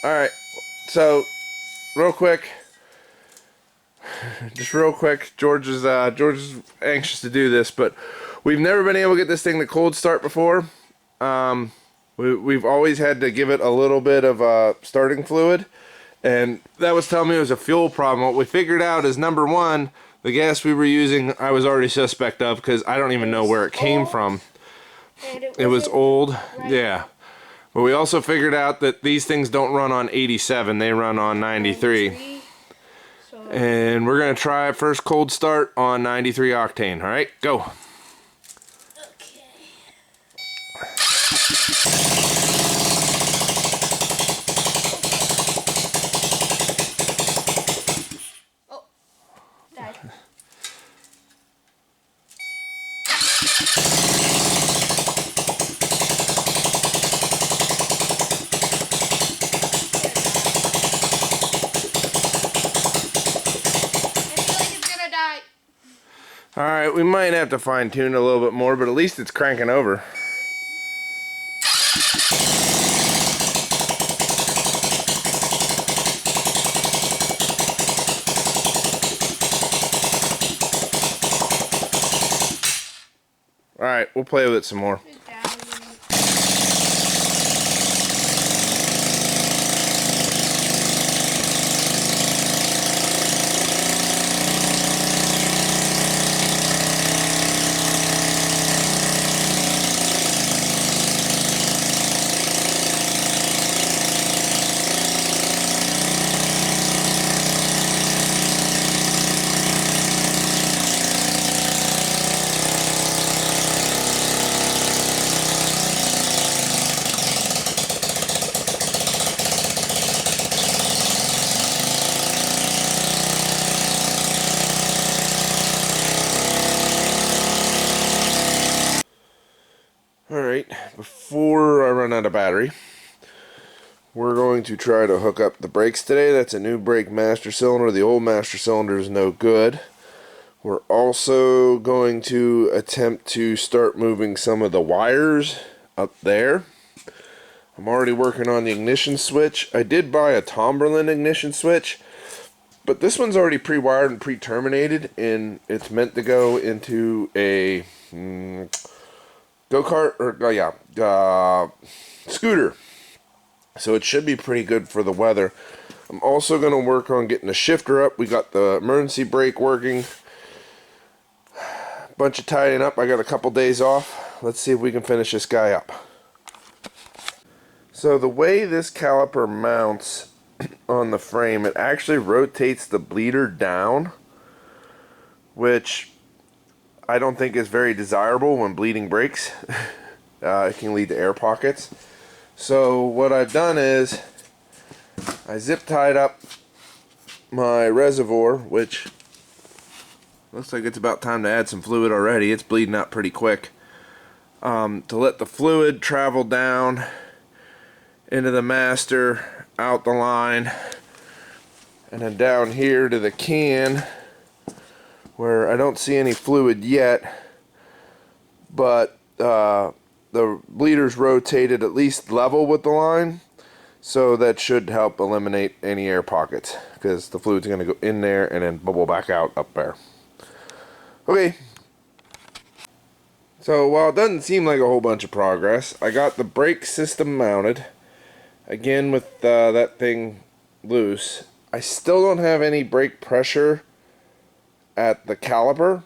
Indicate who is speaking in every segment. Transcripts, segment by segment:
Speaker 1: Alright, so real quick, George is anxious to do this, but we've never been able to get this thing to cold start before. We've always had to give it a little bit of starting fluid, and that was telling me it was a fuel problem. What we figured out is, number one, the gas we were using I was already suspect of, because I don't even know where it came from. It was old, right. Yeah. But we also figured out that these things don't run on 87, they run on 93. And we're going to try first cold start on 93 octane. Alright, go.
Speaker 2: Okay. Oh, died.
Speaker 1: Alright, we might have to fine tune it a little bit more, but at least it's cranking over. Alright, we'll play with it some more. Alright, before I run out of battery, we're going to try to hook up the brakes today. That's a new brake master cylinder. The old master cylinder is no good. We're also going to attempt to start moving some of the wires up there. I'm already working on the ignition switch. I did buy a Tomberlin ignition switch, but this one's already pre-wired and pre-terminated, and it's meant to go into a go-kart, or scooter. So it should be pretty good for the weather. I'm also going to work on getting the shifter up. We got the emergency brake working. Bunch of tidying up. I got a couple days off. Let's see if we can finish this guy up. So the way this caliper mounts on the frame, it actually rotates the bleeder down, which I don't think is very desirable when bleeding breaks. It can lead to air pockets. So what I've done is I zip tied up my reservoir, which looks like it's about time to add some fluid already. It's bleeding out pretty quick. To let the fluid travel down into the master, out the line, and then down here to the can, where I don't see any fluid yet, but the bleeder's rotated at least level with the line, so that should help eliminate any air pockets, because the fluid's going to go in there and then bubble back out up there. Okay, so while it doesn't seem like a whole bunch of progress, I got the brake system mounted, again with that thing loose. I still don't have any brake pressure at the caliper.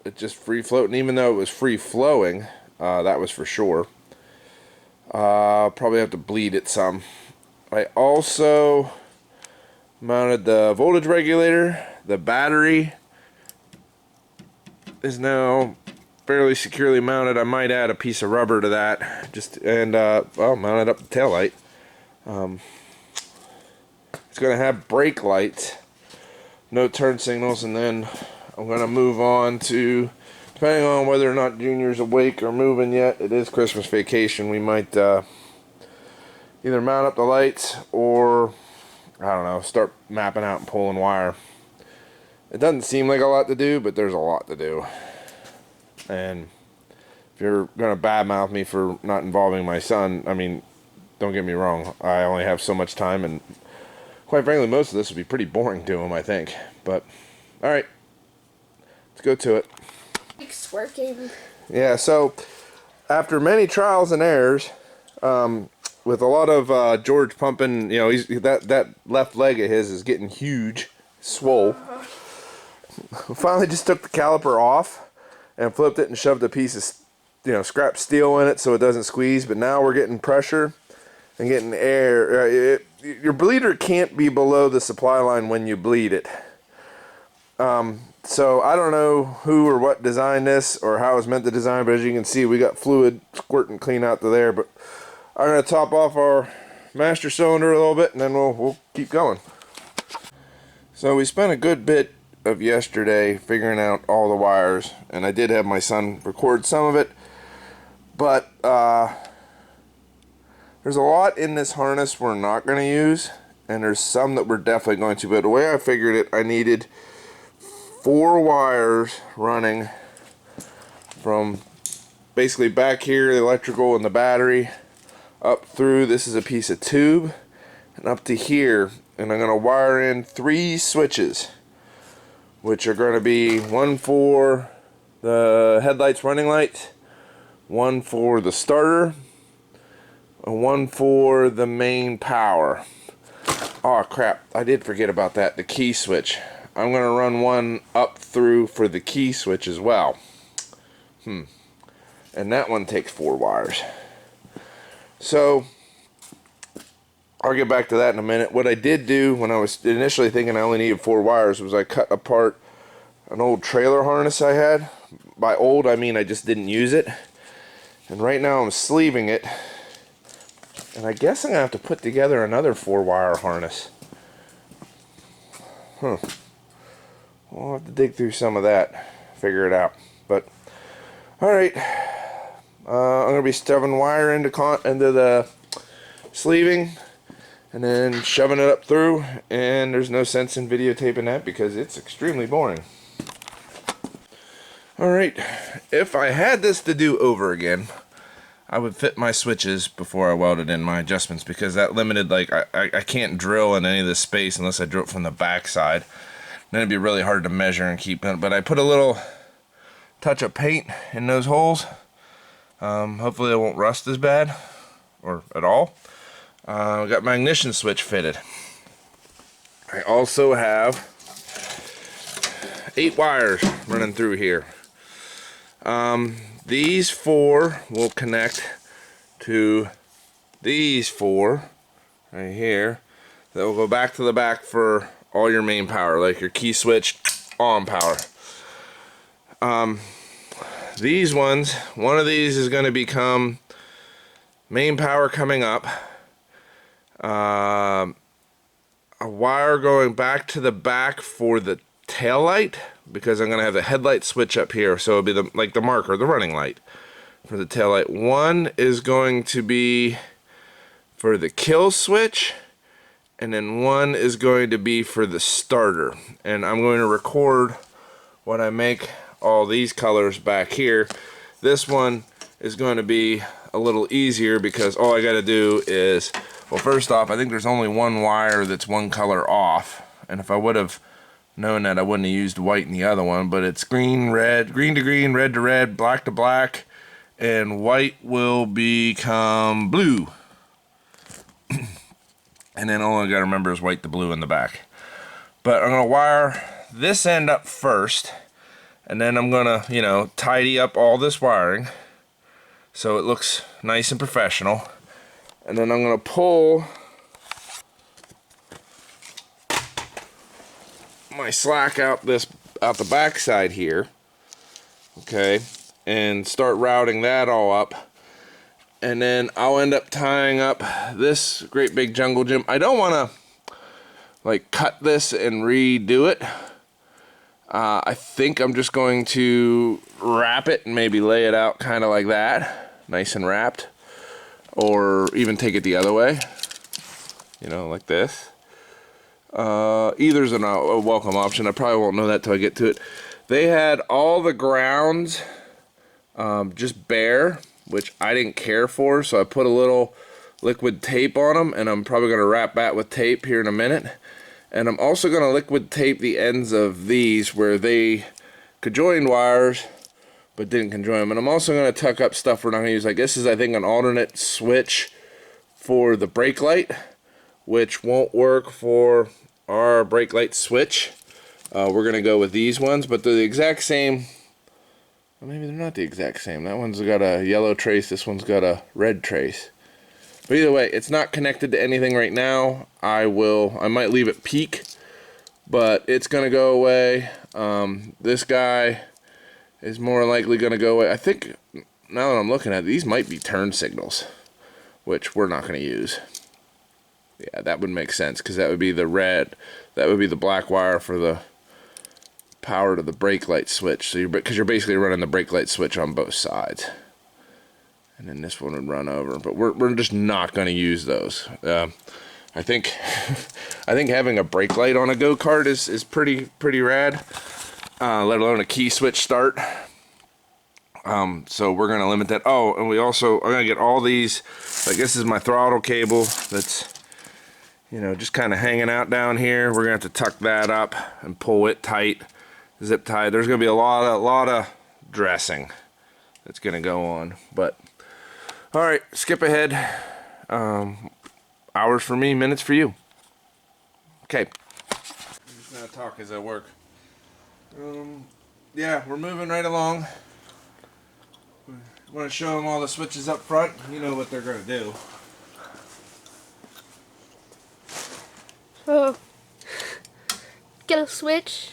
Speaker 1: It's just free floating, even though it was free flowing, that was for sure. Probably have to bleed it some. I also mounted the voltage regulator. The battery is now fairly securely mounted. I might add a piece of rubber to that, well, mount it up the taillight. It's going to have brake lights, no turn signals, and then I'm going to move on to, depending on whether or not Junior's awake or moving yet, it is Christmas vacation, we might either mount up the lights or, I don't know, start mapping out and pulling wire. It doesn't seem like a lot to do, but there's a lot to do. And if you're going to badmouth me for not involving my son, I mean, don't get me wrong, I only have so much time, and quite frankly, most of this would be pretty boring to him, I think. But, alright, let's go to it.
Speaker 2: It's working.
Speaker 1: Yeah, so, after many trials and errors, with a lot of George pumping, you know, that left leg of his is getting huge, swole. We finally just took the caliper off and flipped it and shoved a piece of, you know, scrap steel in it so it doesn't squeeze. But now we're getting pressure and getting air. Your bleeder can't be below the supply line when you bleed it. So I don't know who or what designed this or how it was meant to design, but as you can see, we got fluid squirting clean out to there. But I'm going to top off our master cylinder a little bit, and then we'll keep going. So we spent a good bit of yesterday figuring out all the wires, and I did have my son record some of it, but there's a lot in this harness we're not going to use, and there's some that we're definitely going to. But the way I figured it, I needed 4 wires running from basically back here, the electrical and the battery, up through, this is a piece of tube, and up to here, and I'm going to wire in 3 switches, which are going to be one for the headlights running lights, one for the starter, and one for the main power. Oh crap, I did forget about that, the key switch. I'm going to run one up through for the key switch as well. And that one takes 4 wires. So I'll get back to that in a minute. What I did do when I was initially thinking I only needed 4 wires was I cut apart an old trailer harness I had. By old, I mean I just didn't use it. And right now I'm sleeving it. And I guess I'm going to have to put together another 4-wire harness. We'll have to dig through some of that, figure it out. But, alright. I'm going to be shoving wire into the sleeving, and then shoving it up through, and there's no sense in videotaping that because it's extremely boring. Alright, if I had this to do over again, I would fit my switches before I welded in my adjustments, because that limited, like, I can't drill in any of this space unless I drill it from the back side. Then it'd be really hard to measure and keep it, but I put a little touch of paint in those holes. Hopefully it won't rust as bad, or at all. I got my ignition switch fitted. I also have 8 wires running through here. These 4 will connect to these 4 right here. That will go back to the back for all your main power, like your key switch, on power. These ones, one of these is going to become main power coming up. A wire going back to the back for the tail light, because I'm going to have the headlight switch up here, so it'll be like the marker, the running light for the tail light. One is going to be for the kill switch, and then one is going to be for the starter. And I'm going to record when I make all these colors back here. This one is going to be a little easier because all I got to do is, well, first off, I think there's only one wire that's one color off, and if I would have known that, I wouldn't have used white in the other one. But it's green, red, green to green, red to red, black to black, and white will become blue. And then all I gotta remember is white to blue in the back. But I'm gonna wire this end up first, and then I'm gonna, you know, tidy up all this wiring so it looks nice and professional. And then I'm gonna pull my slack out the back side here, okay, and start routing that all up. And then I'll end up tying up this great big jungle gym. I don't want to like cut this and redo it. I think I'm just going to wrap it and maybe lay it out kind of like that, nice and wrapped, or even take it the other way, you know, like this. Either's a welcome option. I probably won't know that till I get to it. They had all the grounds just bare, which I didn't care for, so I put a little liquid tape on them, and I'm probably going to wrap that with tape here in a minute. And I'm also going to liquid tape the ends of these where they conjoined wires but didn't conjoin them. And I'm also going to tuck up stuff we're not going to use. Like this is, I think, an alternate switch for the brake light, which won't work for our brake light switch. We're going to go with these ones, but they're the exact same. Well, maybe they're not the exact same. That one's got a yellow trace, this one's got a red trace. But either way, it's not connected to anything right now. I might leave it peak, but it's going to go away. This guy is more likely going to go away. I think, now that I'm looking at it, these might be turn signals, which we're not going to use. Yeah, that would make sense, because that would be the red, that would be the black wire for the power to the brake light switch. So because you're basically running the brake light switch on both sides. And then this one would run over, but we're just not going to use those. I think having a brake light on a go-kart is pretty rad, let alone a key switch start. So we're going to limit that. Oh, and I'm going to get all these. Like this is my throttle cable that's, you know, just kind of hanging out down here. We're going to have to tuck that up and pull it tight, zip tied. There's going to be a lot of dressing that's going to go on, but. All right, skip ahead. Hours for me, minutes for you. Okay. I'm just gonna talk as I work. Yeah, we're moving right along. Want to show them all the switches up front. You know what they're gonna do.
Speaker 2: Oh, get a switch.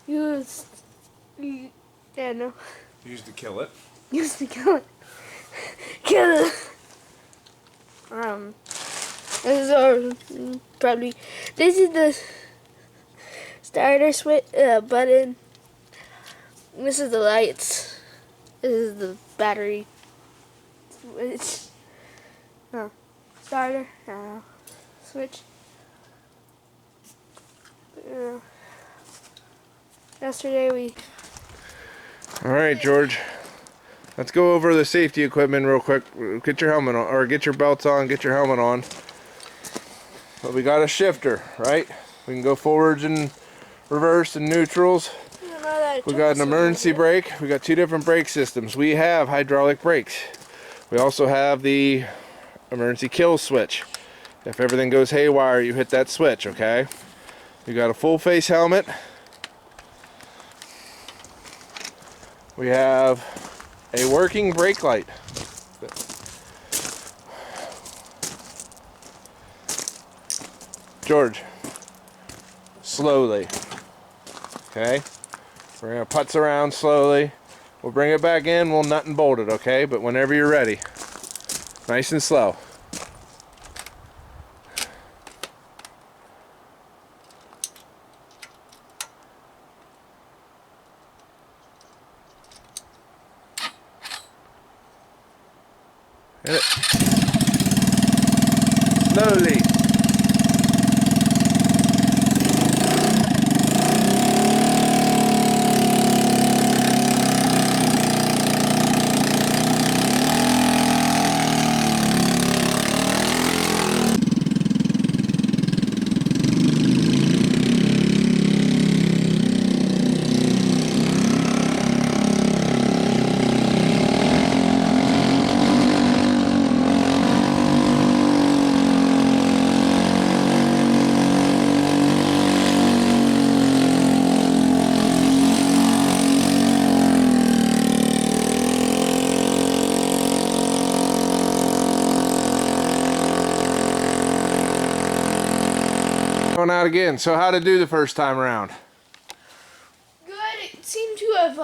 Speaker 2: Use. Yeah, no.
Speaker 1: Used to kill it.
Speaker 2: Used to kill it. Kill it. This is this is the starter switch button. This is the lights. This is the battery switch. No, starter. Switch. Yesterday we.
Speaker 1: All right, George. Let's go over the safety equipment real quick. Get your helmet on, or get your belts on, get your helmet on. But we got a shifter, right? We can go forwards and reverse and neutrals. We got an emergency brake. We got two different brake systems. We have hydraulic brakes. We also have the emergency kill switch. If everything goes haywire, you hit that switch, okay? We got a full face helmet. We have a working brake light. George, slowly. Okay? We're going to putz around slowly. We'll bring it back in, we'll nut and bolt it, okay? But whenever you're ready. Nice and slow. Hit it. Slowly. Going out again. So how to do the first time around?
Speaker 2: Good. It seemed to have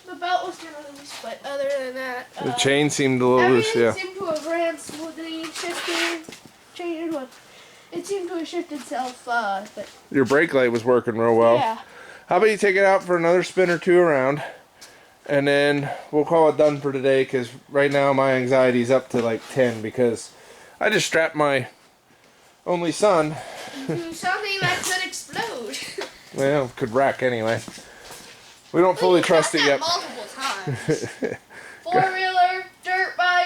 Speaker 2: the belt was kind of loose, but other than that,
Speaker 1: The chain seemed a little loose, yeah.
Speaker 2: It seemed to have ran smoothly. Changed what? It seemed to have shifted itself, but
Speaker 1: Your brake light was working real well.
Speaker 2: yeah.
Speaker 1: How about you take it out for another spin or two around, and then we'll call it done for today, because right now my anxiety's up to like 10 because I just strapped my only son.
Speaker 2: Do something that could explode.
Speaker 1: Well, could wreck anyway. We don't fully trust it yet.
Speaker 2: Multiple times. 4-wheeler, dirt bike.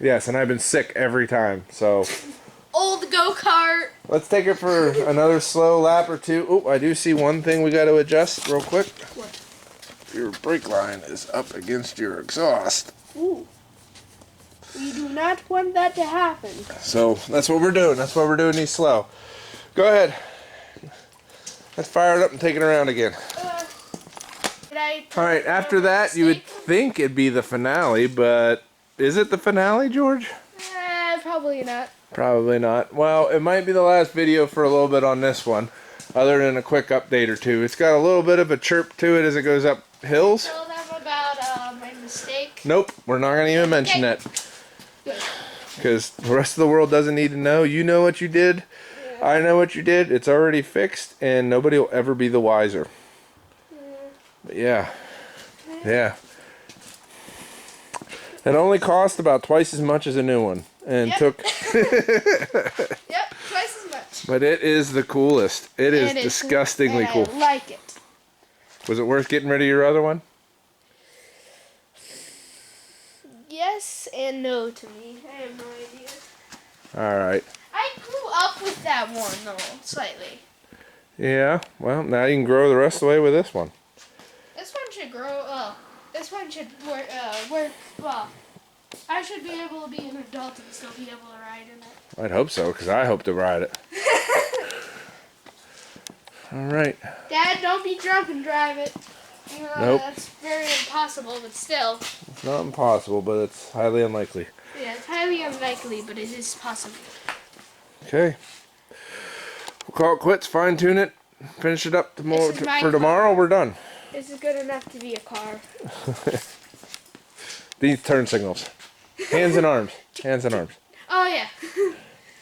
Speaker 1: Yes, and I've been sick every time, so.
Speaker 2: Old go-kart.
Speaker 1: Let's take it for another slow lap or two. Oh, I do see one thing we got to adjust real quick.
Speaker 2: What?
Speaker 1: Your brake line is up against your exhaust.
Speaker 2: Ooh. We do not want that to happen.
Speaker 1: So that's what we're doing. That's why we're doing these slow. Go ahead. Let's fire it up and take it around again. All right, after that, you would think it'd be the finale, but is it the finale, George?
Speaker 2: Probably not.
Speaker 1: Probably not. Well, it might be the last video for a little bit on this one, other than a quick update or two. It's got a little bit of a chirp to it as it goes up hills.
Speaker 2: Tell them about my mistake.
Speaker 1: Nope, we're not going to even mention that. Because the rest of the world doesn't need to know. You know what you did. Yeah. I know what you did. It's already fixed, and nobody will ever be the wiser. But yeah. Yeah. It only cost about twice as much as a new one. And took...
Speaker 2: Yep, twice as much.
Speaker 1: But it is the coolest. It is disgustingly cool.
Speaker 2: I like it.
Speaker 1: Was it worth getting rid of your other one?
Speaker 2: Yes and no to me. I have no idea.
Speaker 1: Alright.
Speaker 2: I grew up with that one, though, slightly.
Speaker 1: Yeah, well, now you can grow the rest of the way with this one.
Speaker 2: This one should grow, this one should work, well, I should be able to be an adult and still be able to ride in it.
Speaker 1: I'd hope so, because I hope to ride it. Alright.
Speaker 2: Dad, don't be drunk and drive it. You know,
Speaker 1: Nope.
Speaker 2: That's very impossible, but still.
Speaker 1: It's not impossible, but it's highly unlikely.
Speaker 2: Yeah, it's highly unlikely, but it is possible.
Speaker 1: Okay. We'll call it quits, fine tune it, finish it up tomorrow. For tomorrow, we're done.
Speaker 2: This is good enough to be a car.
Speaker 1: These turn signals. Hands and arms. Hands and arms.
Speaker 2: Oh, yeah.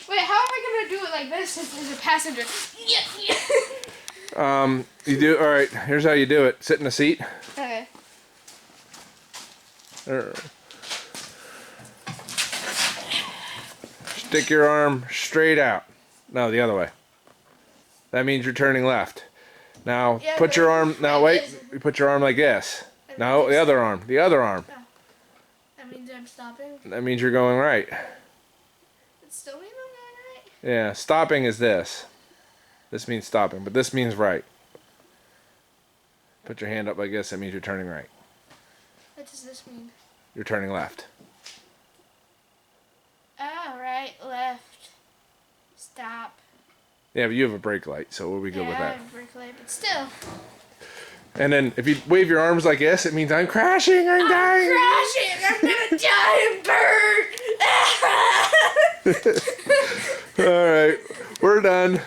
Speaker 2: Wait, how am I going to do it like this if there's a passenger?
Speaker 1: You do, alright, here's how you do it. Sit in the seat.
Speaker 2: Okay.
Speaker 1: Stick your arm straight out. No, the other way. That means you're turning left. Now,
Speaker 2: Yeah,
Speaker 1: put your arm, now wait, you put your arm like this. No, the other arm, the other arm.
Speaker 2: Oh. That means I'm stopping?
Speaker 1: That means you're going right.
Speaker 2: It still means I'm going right?
Speaker 1: Yeah, stopping is this. This means stopping, but this means right. Put your hand up like this, that means you're turning right.
Speaker 2: What does this mean?
Speaker 1: You're turning left.
Speaker 2: Oh, right, left, stop.
Speaker 1: Yeah, but you have a brake light, so we'll be good with
Speaker 2: I
Speaker 1: that.
Speaker 2: have a brake light, but still.
Speaker 1: And then if you wave your arms like this, it means I'm crashing, I'm dying.
Speaker 2: Crashing! I'm gonna die and burn!
Speaker 1: Alright, we're done.